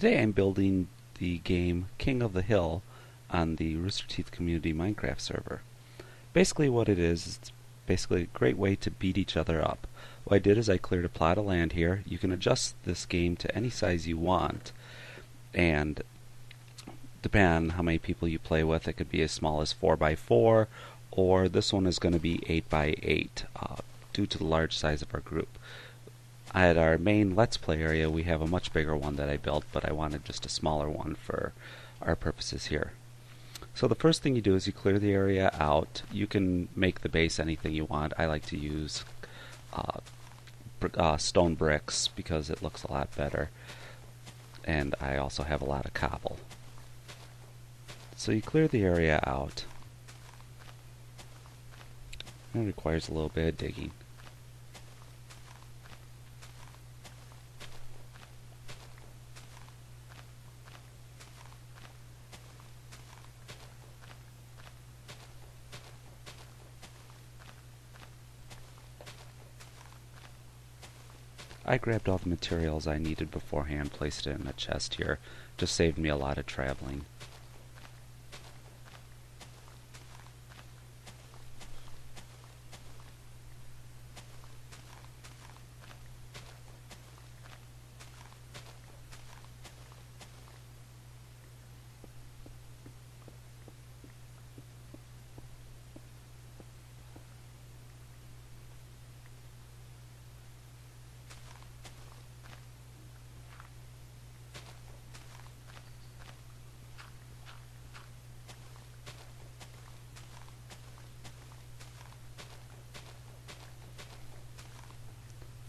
Today I'm building the game King of the Hill on the Rooster Teeth Community Minecraft server. Basically what it is, it's basically a great way to beat each other up. What I did is I cleared a plot of land here. You can adjust this game to any size you want, and depending on how many people you play with, it could be as small as 4x4, or this one is going to be 8x8 due to the large size of our group. At our main Let's Play area, we have a much bigger one that I built, but I wanted just a smaller one for our purposes here. So the first thing you do is you clear the area out. You can make the base anything you want. I like to use stone bricks because it looks a lot better, and I also have a lot of cobble. So you clear the area out. It requires a little bit of digging. I grabbed all the materials I needed beforehand, placed it in a chest here. Just saved me a lot of traveling.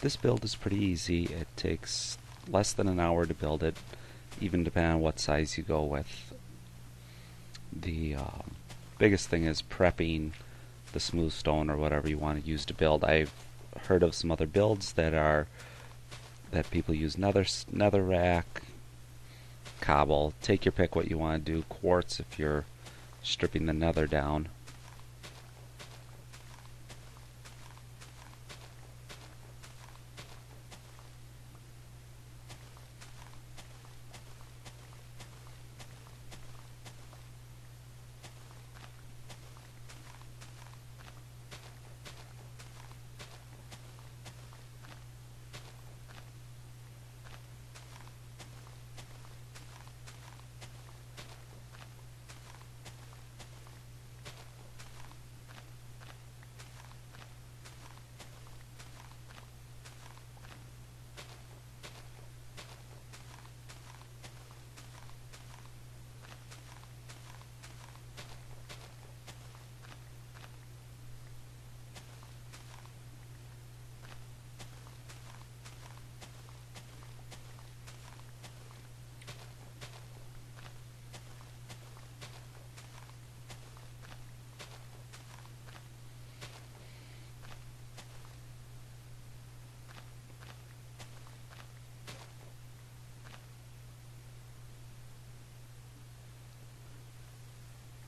This build is pretty easy. It takes less than an hour to build it, even depending on what size you go with. The biggest thing is prepping the smooth stone or whatever you want to use to build. I've heard of some other builds that people use netherrack, cobble. Take your pick what you want to do. Quartz if you're stripping the nether down.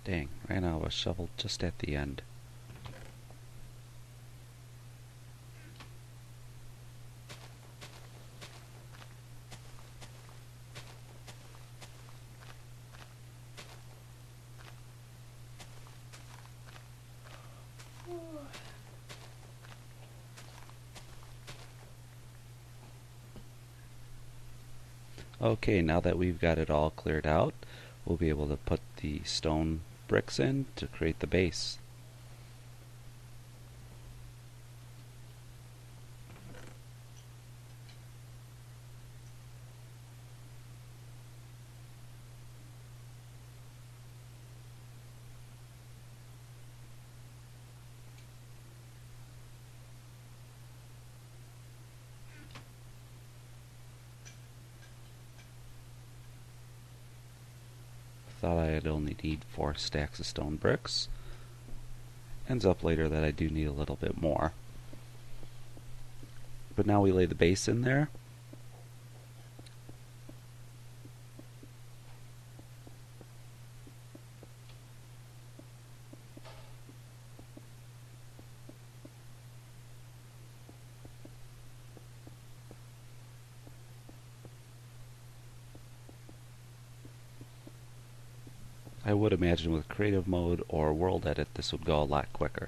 Dang, ran out of a shovel just at the end. Okay, now that we've got it all cleared out, we'll be able to put the stone bricks in to create the base. Thought I'd only need 4 stacks of stone bricks. Ends up later that I do need a little bit more. But now we lay the base in there. I would imagine with creative mode or world edit this would go a lot quicker.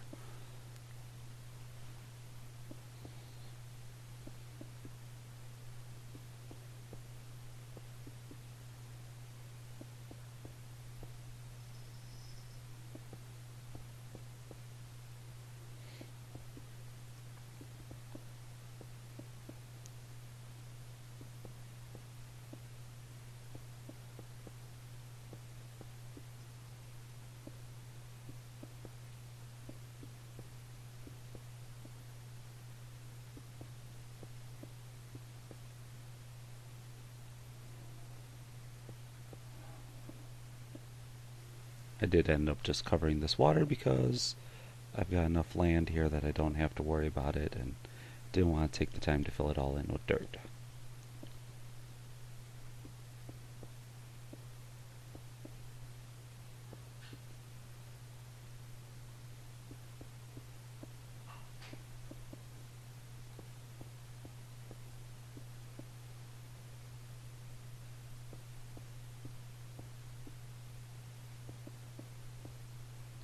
I did end up just covering this water because I've got enough land here that I don't have to worry about it, and didn't want to take the time to fill it all in with dirt.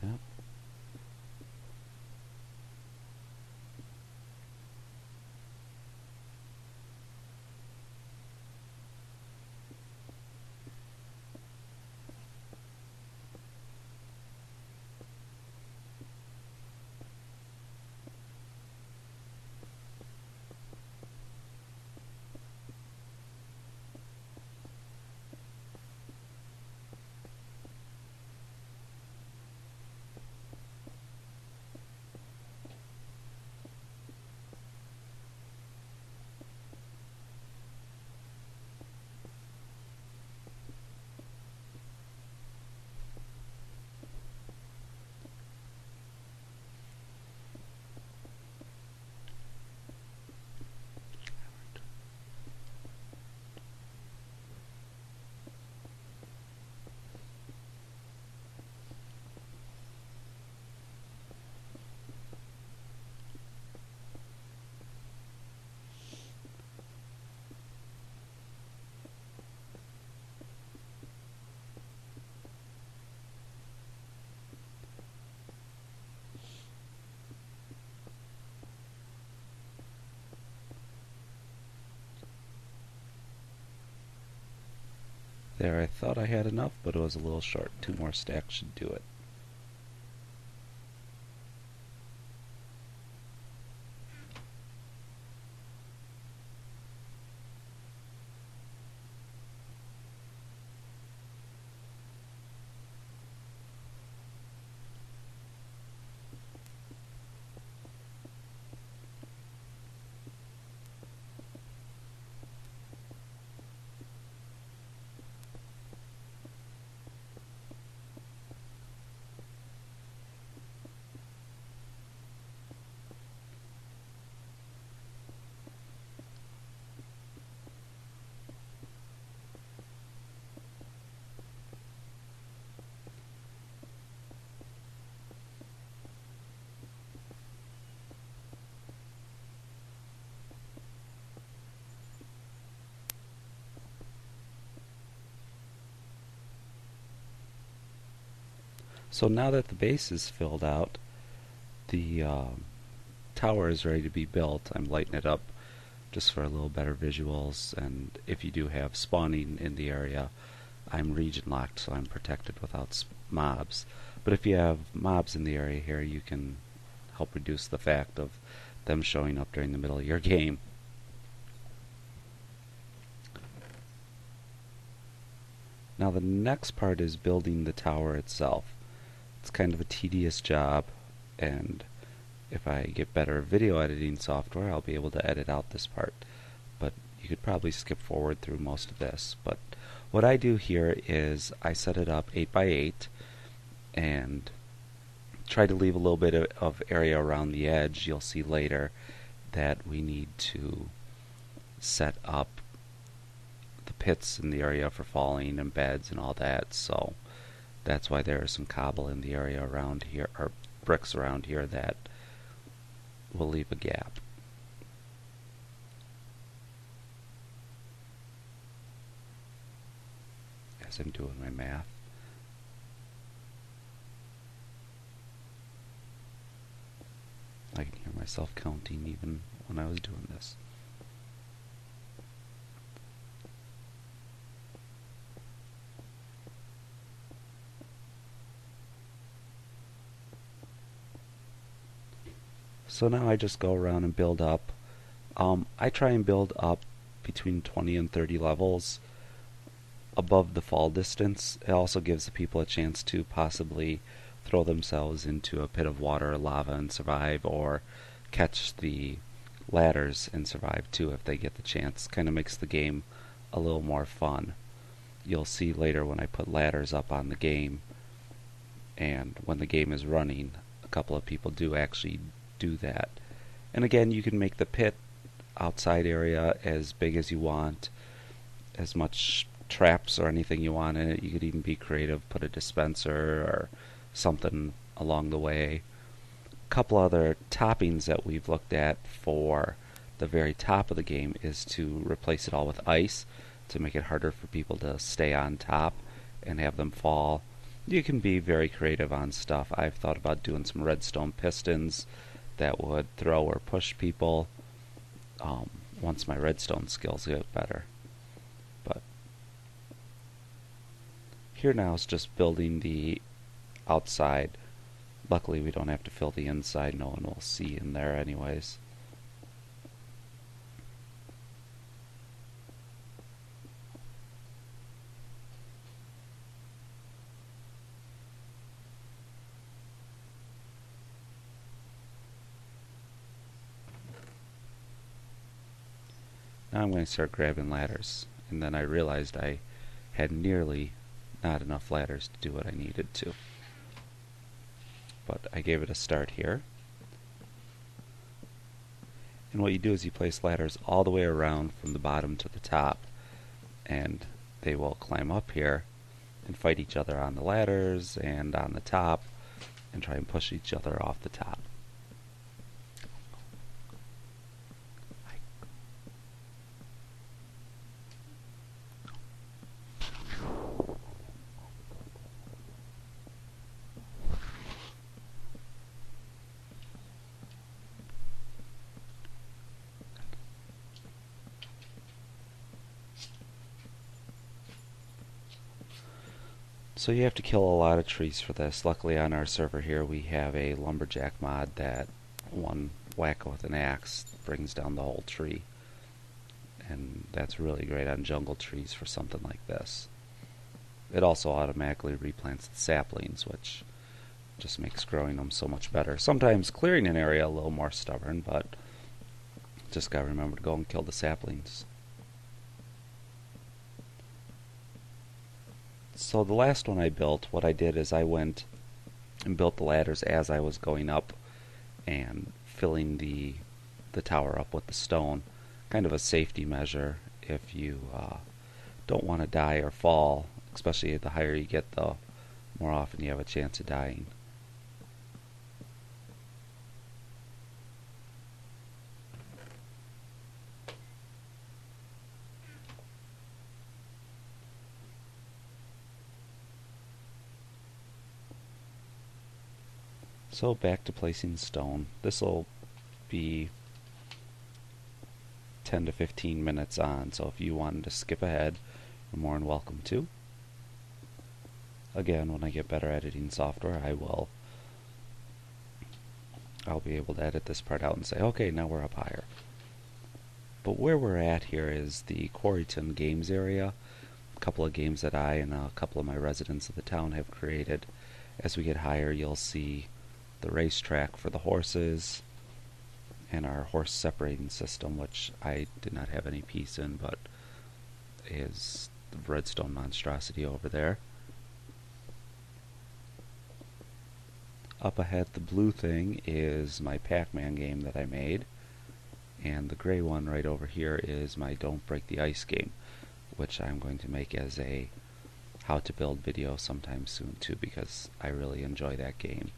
Yep. There, I thought I had enough, but it was a little short. 2 more stacks should do it. So now that the base is filled out, the tower is ready to be built. I'm lighting it up just for a little better visuals, and if you do have spawning in the area, I'm region locked, so I'm protected without mobs. But if you have mobs in the area here, you can help reduce the fact of them showing up during the middle of your game. Now the next part is building the tower itself. It's kind of a tedious job, and if I get better video editing software, I'll be able to edit out this part. But you could probably skip forward through most of this. But what I do here is I set it up 8 by 8 and try to leave a little bit of area around the edge. You'll see later that we need to set up the pits in the area for falling and beds and all that. So that's why there is some cobble in the area around here, or bricks around here, that will leave a gap. As I'm doing my math. I can hear myself counting even when I was doing this. So now I just go around and build up. I try and build up between 20 and 30 levels above the fall distance. It also gives the people a chance to possibly throw themselves into a pit of water or lava and survive, or catch the ladders and survive too if they get the chance. Kind of makes the game a little more fun. You'll see later when I put ladders up on the game, and when the game is running, a couple of people do actually do that. And again, you can make the pit outside area as big as you want, as much traps or anything you want in it. You could even be creative, put a dispenser or something along the way. A couple other toppings that we've looked at for the very top of the game is to replace it all with ice to make it harder for people to stay on top and have them fall. You can be very creative on stuff. I've thought about doing some redstone pistons that would throw or push people once my redstone skills get better. But here now is just building the outside. Luckily we don't have to fill the inside. No one will see in there anyways. Now I'm going to start grabbing ladders, and then I realized I had nearly not enough ladders to do what I needed to. But I gave it a start here. And what you do is you place ladders all the way around from the bottom to the top, and they will climb up here and fight each other on the ladders and on the top and try and push each other off the top. So you have to kill a lot of trees for this. Luckily on our server here we have a lumberjack mod that one whack with an axe brings down the whole tree. And that's really great on jungle trees for something like this. It also automatically replants the saplings, which just makes growing them so much better. Sometimes clearing an area a little more stubborn, but just gotta remember to go and kill the saplings. So the last one I built, what I did is I went and built the ladders as I was going up and filling the tower up with the stone. Kind of a safety measure if you don't want to die or fall, especially the higher you get, the more often you have a chance of dying. So back to placing stone. This will be 10 to 15 minutes on, so if you wanted to skip ahead, you're more than welcome to. Again, when I get better editing software, I'll be able to edit this part out and say, okay, now we're up higher. But where we're at here is the Quarryton Games area. A couple of games that I and a couple of my residents of the town have created. As we get higher, you'll see the racetrack for the horses and our horse separating system, which I did not have any piece in, but is the redstone monstrosity over there. Up ahead, the blue thing is my Pac-Man game that I made, and the gray one right over here is my Don't Break the Ice game, which I'm going to make as a how to build video sometime soon too, because I really enjoy that game.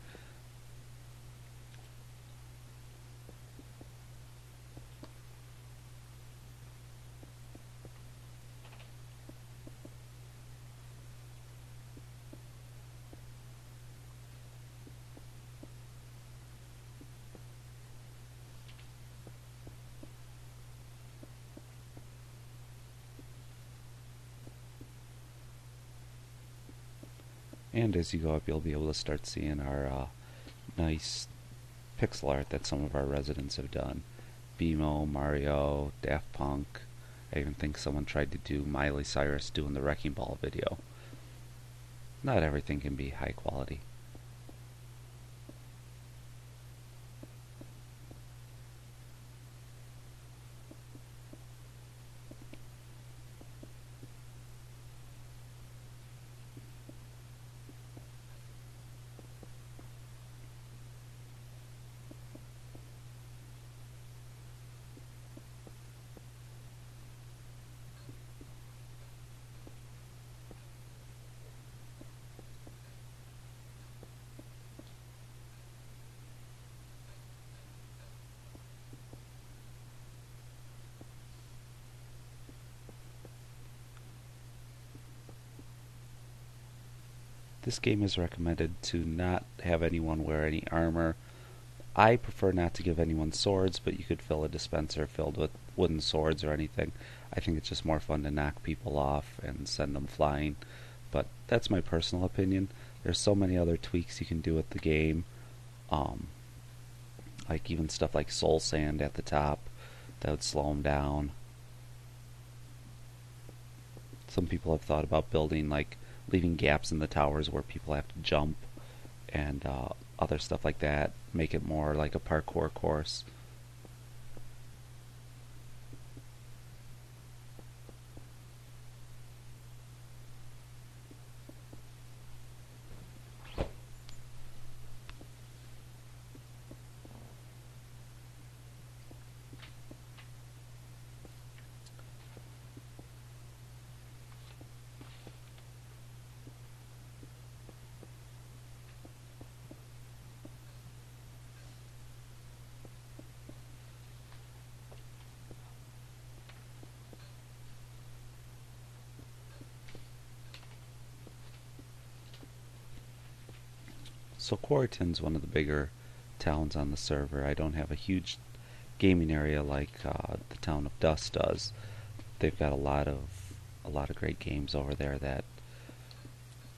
And as you go up, you'll be able to start seeing our nice pixel art that some of our residents have done. BMO, Mario, Daft Punk. I even think someone tried to do Miley Cyrus doing the Wrecking Ball video. Not everything can be high quality. This game is recommended to not have anyone wear any armor. I prefer not to give anyone swords, but you could fill a dispenser filled with wooden swords or anything. I think it's just more fun to knock people off and send them flying. But that's my personal opinion. There's so many other tweaks you can do with the game. Um, like even stuff like soul sand at the top that would slow them down. Some people have thought about building like leaving gaps in the towers where people have to jump and other stuff like that. Make it more like a parkour course. So Quarryton's one of the bigger towns on the server. I don't have a huge gaming area like the town of Dust does. They've got a lot of great games over there that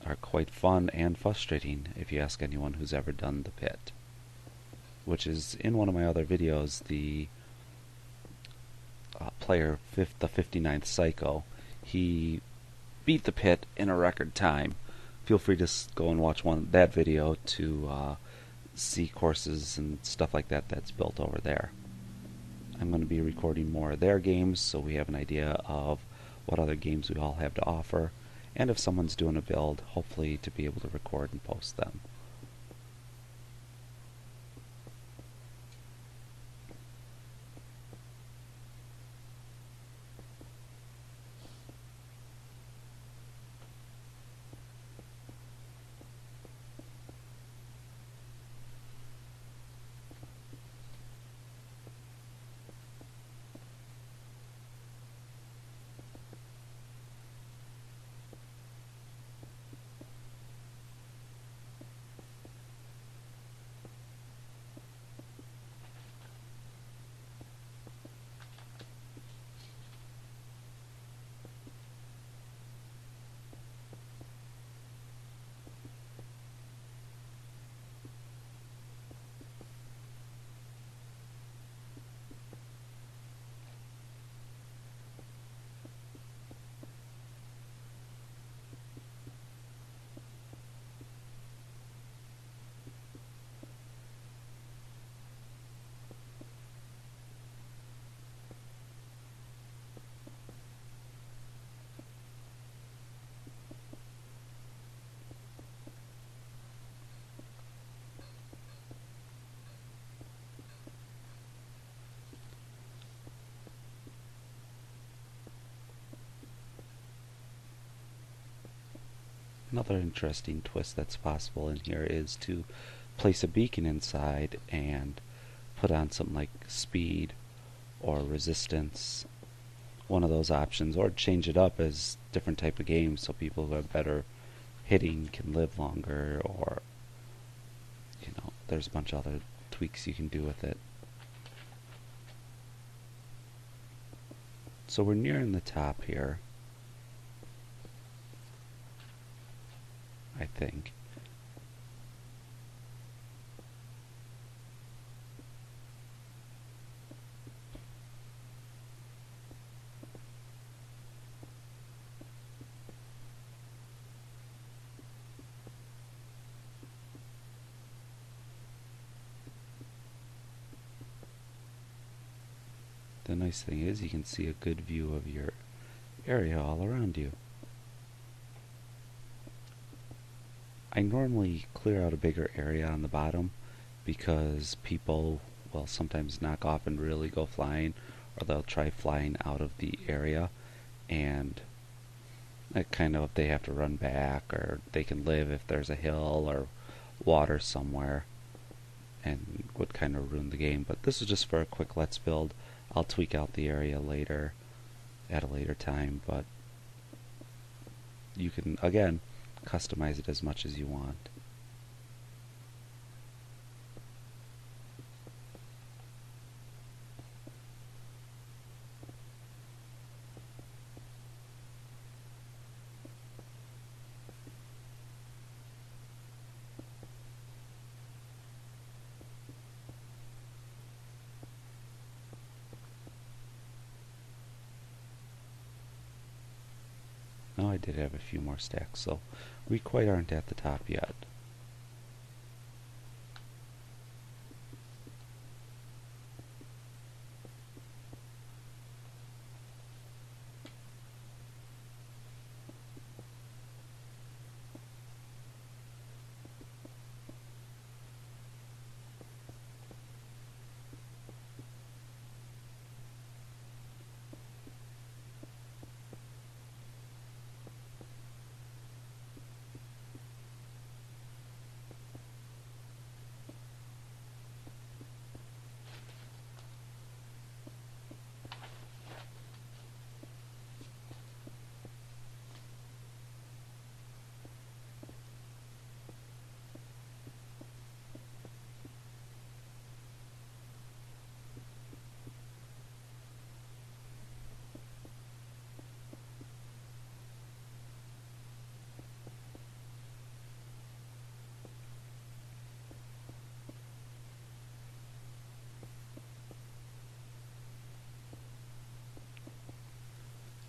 are quite fun and frustrating if you ask anyone who's ever done the pit. Which is in one of my other videos, the the 59th Psycho. He beat the pit in a record time. Feel free to go and watch that video to see courses and stuff like that that's built over there. I'm going to be recording more of their games so we have an idea of what other games we all have to offer, and if someone's doing a build, hopefully to be able to record and post them. Another interesting twist that's possible in here is to place a beacon inside and put on something like speed or resistance, one of those options, or change it up as different type of games so people who have better hitting can live longer, or there's a bunch of other tweaks you can do with it. So we're nearing the top here. I think. The nice thing is you can see a good view of your area all around you. I normally clear out a bigger area on the bottom because people will sometimes knock off and really go flying, or they'll try flying out of the area, and kind of they have to run back, or they can live if there's a hill or water somewhere, and would kind of ruin the game. But this is just for a quick let's build. I'll tweak out the area later at a later time, but you can again customize it as much as you want. Now I did have a few more stacks, so we quite aren't at the top yet.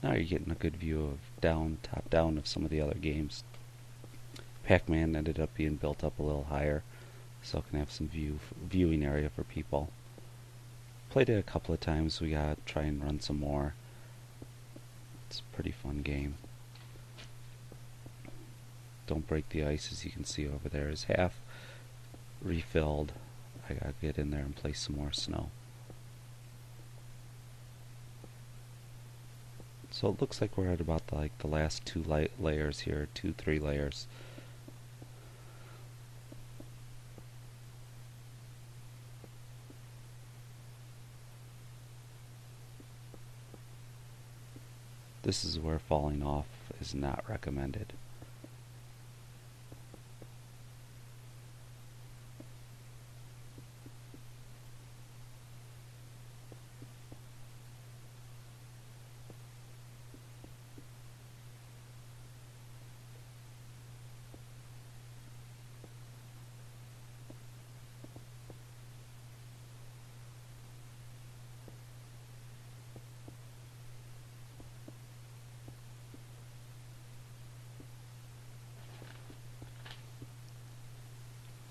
Now you're getting a good view of top down of some of the other games. Pac-Man ended up being built up a little higher, so it can have some viewing area for people. Played it a couple of times. We gotta try and run some more. It's a pretty fun game. Don't Break the Ice, as you can see over there, is half refilled. I gotta get in there and place some more snow. So it looks like we're at about the last two layers here, 3 layers. This is where falling off is not recommended.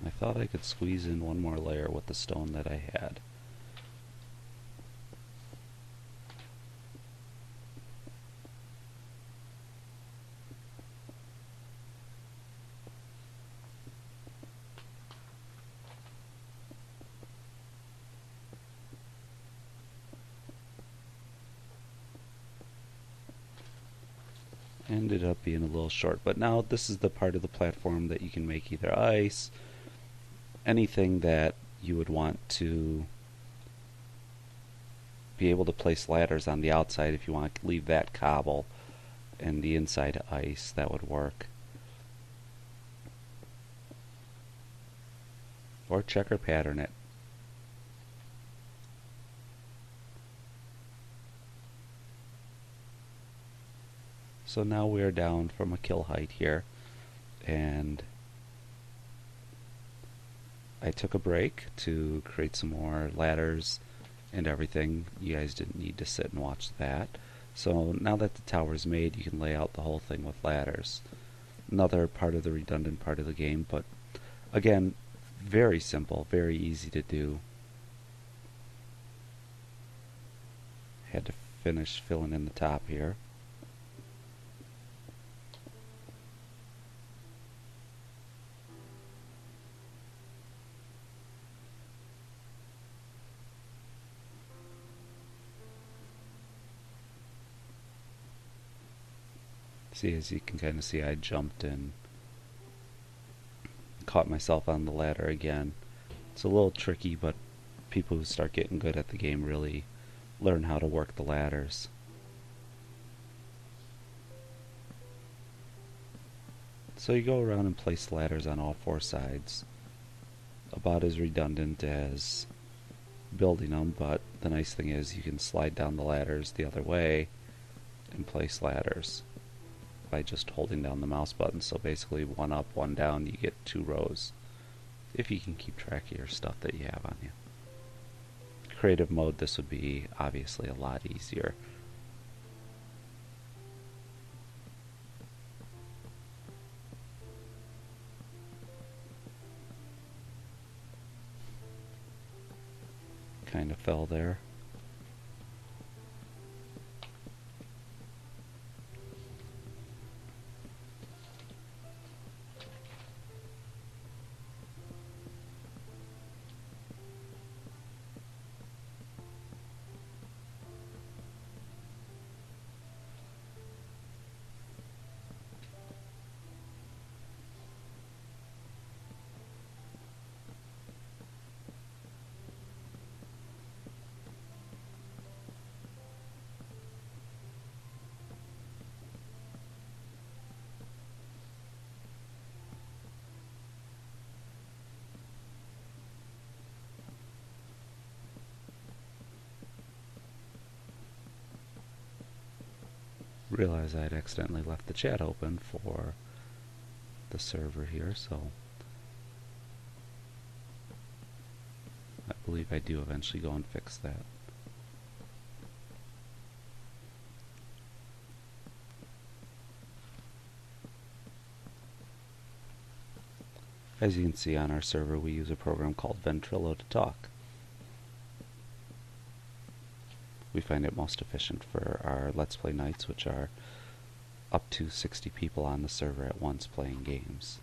I thought I could squeeze in one more layer with the stone that I had. Ended up being a little short, but now this is the part of the platform that you can make either ice, anything that you would want to be able to place ladders on the outside. If you want to leave that cobble and the inside ice, that would work. Or checker pattern it. So now we are down from a kill height here and I took a break to create some more ladders and everything. You guys didn't need to sit and watch that. So now that the tower's made, you can lay out the whole thing with ladders. Another part of the redundant part of the game, but again, very simple, very easy to do. Had to finish filling in the top here. See, as you can kind of see, I jumped and caught myself on the ladder again. It's a little tricky, but people who start getting good at the game really learn how to work the ladders. So you go around and place ladders on all four sides. About as redundant as building them, but the nice thing is you can slide down the ladders the other way and place ladders by just holding down the mouse button. So basically one up, one down, you get 2 rows. If you can keep track of your stuff that you have on you. Creative mode, this would be obviously a lot easier. Kind of fell there. Realize I had accidentally left the chat open for the server here, so I believe I do eventually go and fix that. As you can see on our server, we use a program called Ventrilo to talk. We find it most efficient for our Let's Play nights, which are up to 60 people on the server at once playing games.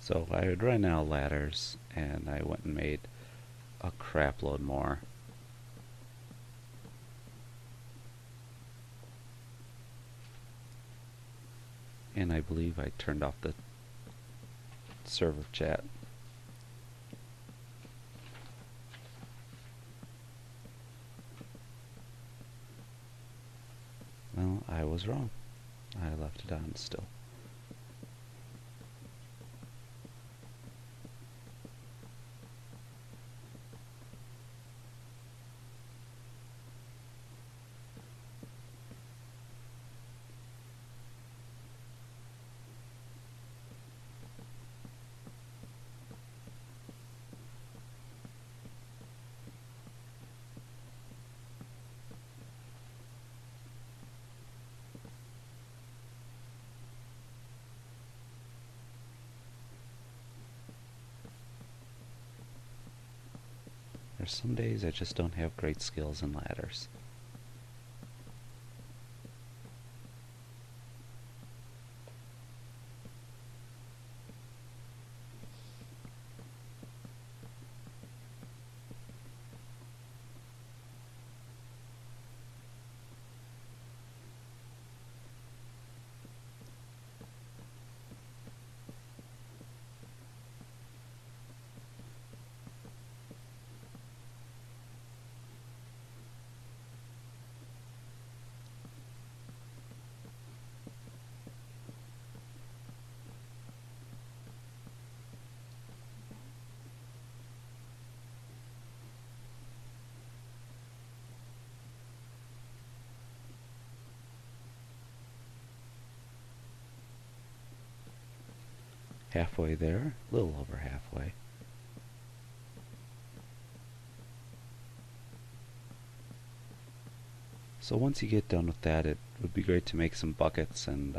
So I had run out of ladders, and I went and made a crap load more. And I believe I turned off the server chat. Well, I was wrong. I left it on still. There's some days I just don't have great skills in ladders. Halfway there, a little over halfway. So once you get done with that, it would be great to make some buckets and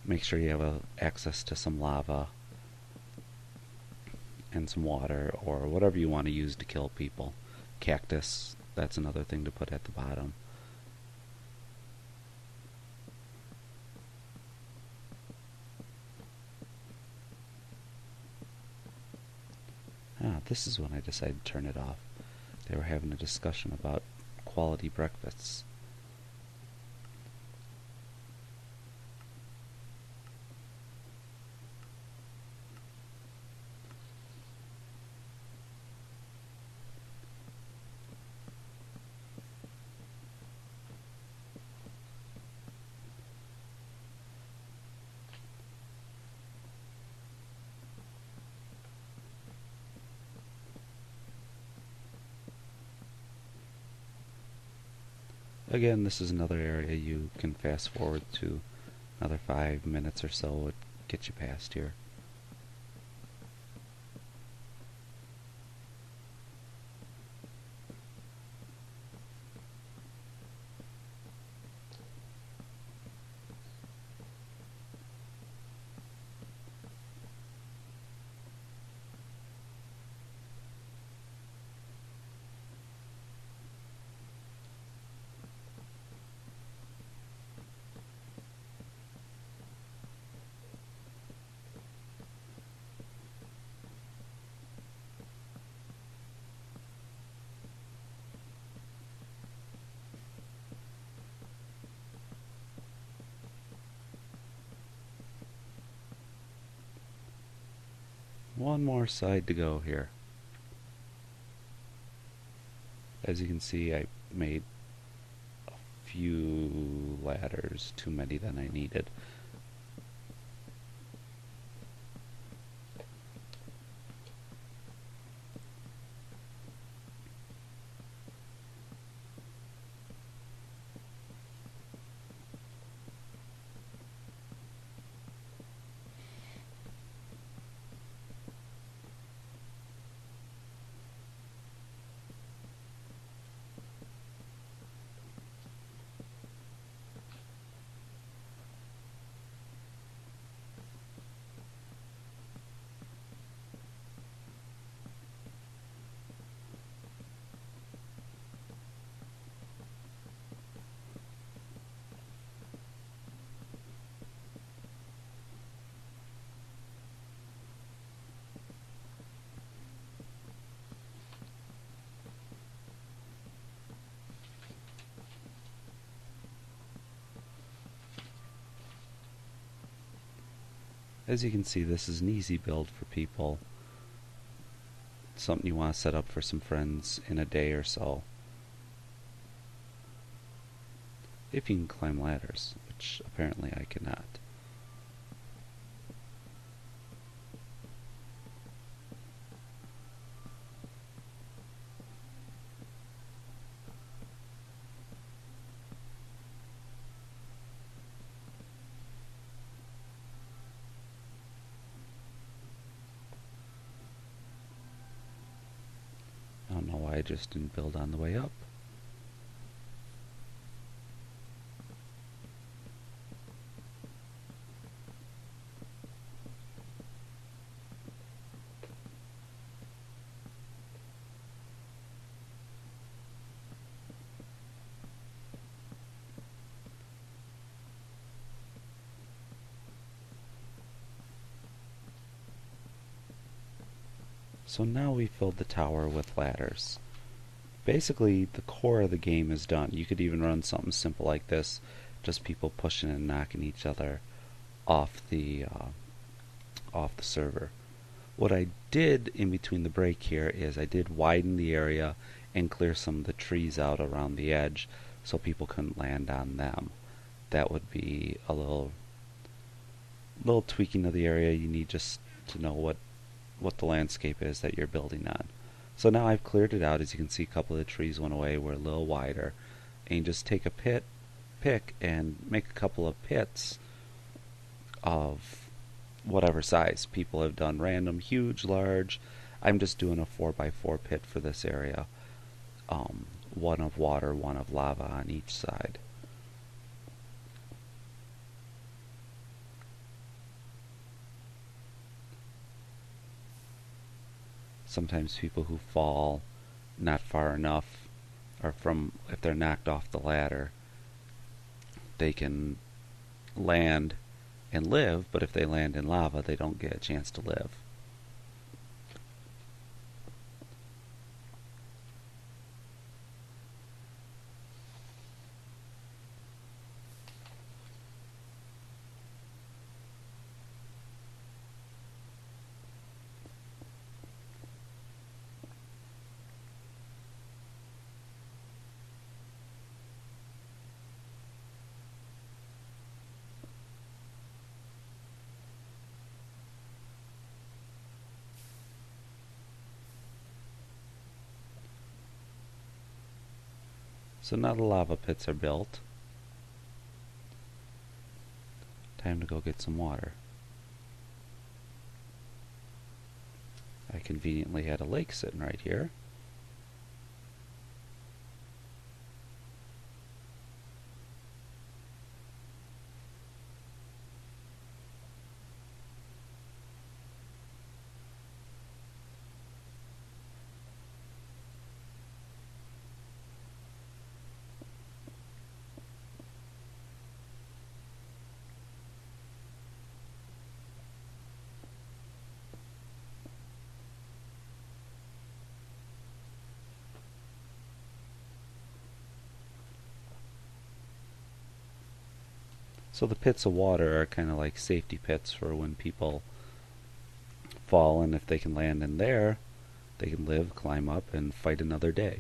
make sure you have access to some lava and some water or whatever you want to use to kill people. Cactus, that's another thing to put at the bottom. This is when I decided to turn it off. They were having a discussion about quality breakfasts. Again, this is another area you can fast forward to another 5 minutes or so would get you past here. One more side to go here. As you can see, I made a few ladders, too many than I needed. As you can see, this is an easy build for people. Something you want to set up for some friends in a day or so. If you can climb ladders, which apparently I cannot. I don't know why I just didn't build on the way up. So now we filled the tower with ladders. Basically, the core of the game is done. You could even run something simple like this, just people pushing and knocking each other off the server. What I did in between the break here is I did widen the area and clear some of the trees out around the edge so people couldn't land on them. That would be a little tweaking of the area you need just to know what the landscape is that you're building on. So now I've cleared it out. As you can see, a couple of the trees went away, were a little wider, and you just take a pick and make a couple of pits of whatever size. People have done random, huge, large. I'm just doing a 4x4 pit for this area. One of water, one of lava on each side. Sometimes people who fall not far enough, or from if they're knocked off the ladder, they can land and live, but if they land in lava, they don't get a chance to live. So now the lava pits are built. Time to go get some water. I conveniently had a lake sitting right here. So the pits of water are kind of like safety pits for when people fall, and if they can land in there, they can live, climb up, and fight another day.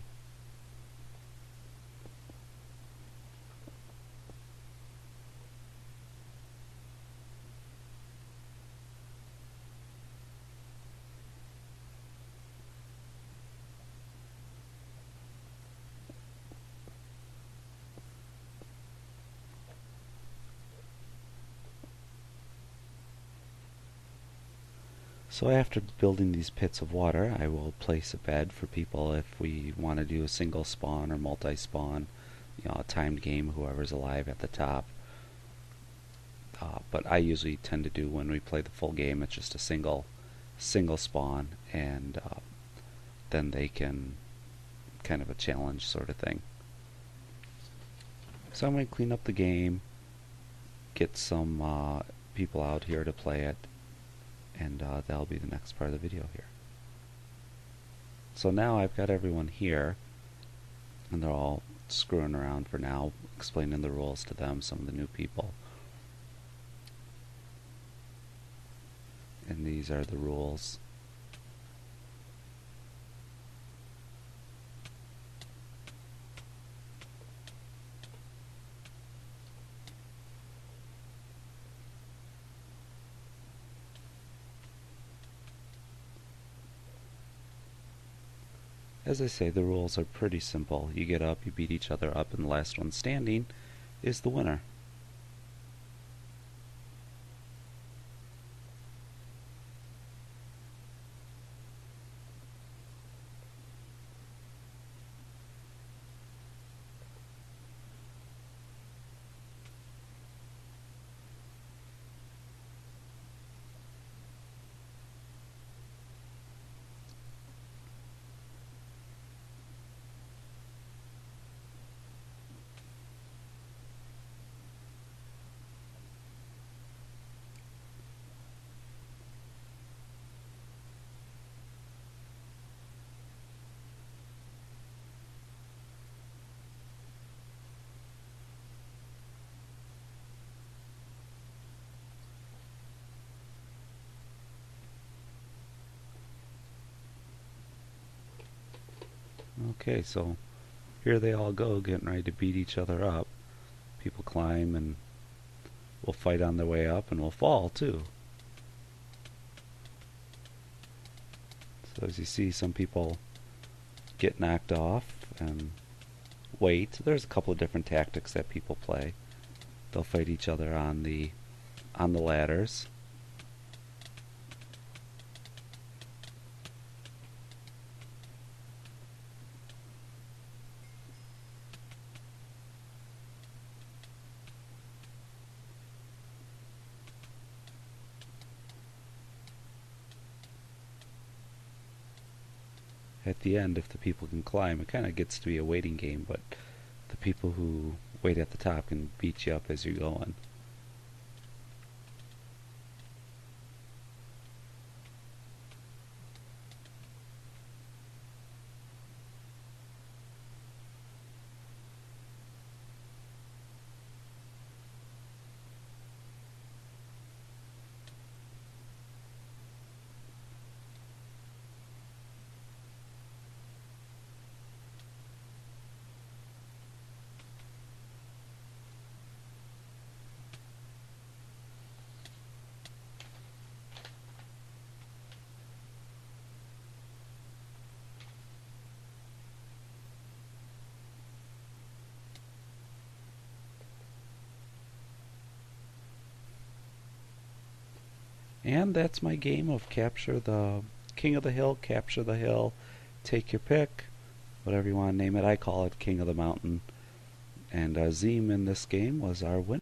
So after building these pits of water, I will place a bed for people if we want to do a single spawn or multi-spawn, a timed game, whoever's alive at the top. But I usually tend to do, when we play the full game, it's just a single spawn, and then they can, kind of a challenge sort of thing. So I'm going to clean up the game, get some people out here to play it, and that'll be the next part of the video here. So now I've got everyone here, and they're all screwing around for now, explaining the rules to them, some of the new people. And these are the rules. As I say, the rules are pretty simple. You get up, you beat each other up, and the last one standing is the winner. Okay, so here they all go, getting ready to beat each other up. People climb and will fight on their way up, and will fall too. So as you see, some people get knocked off and wait. There's a couple of different tactics that people play. They'll fight each other on the ladders. at the end, if the people can climb, it kind of gets to be a waiting game, but the people who wait at the top can beat you up as you're going. And that's my game of capture the King of the Hill, capture the hill, take your pick, whatever you want to name it. I call it King of the Mountain. And Zim in this game was our winner.